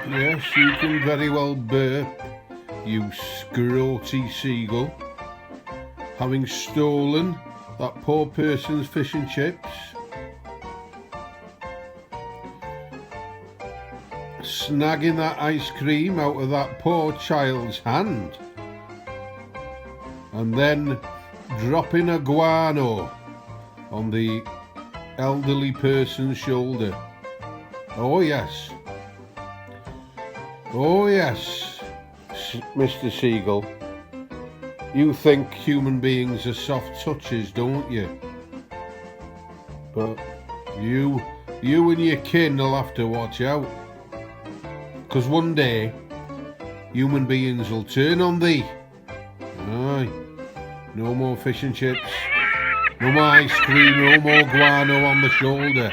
Yes, you can very well burp, you Scrotey Seagull, having stolen that poor person's fish and chips, snagging that ice cream out of that poor child's hand, and then dropping a guano on the elderly person's shoulder. Oh yes. Oh yes, Mr. Seagull. You think human beings are soft touches, don't you? But you and your kin will have to watch out. 'Cause one day, human beings will turn on thee. Aye. No more fish and chips. No more ice cream, no more guano on the shoulder.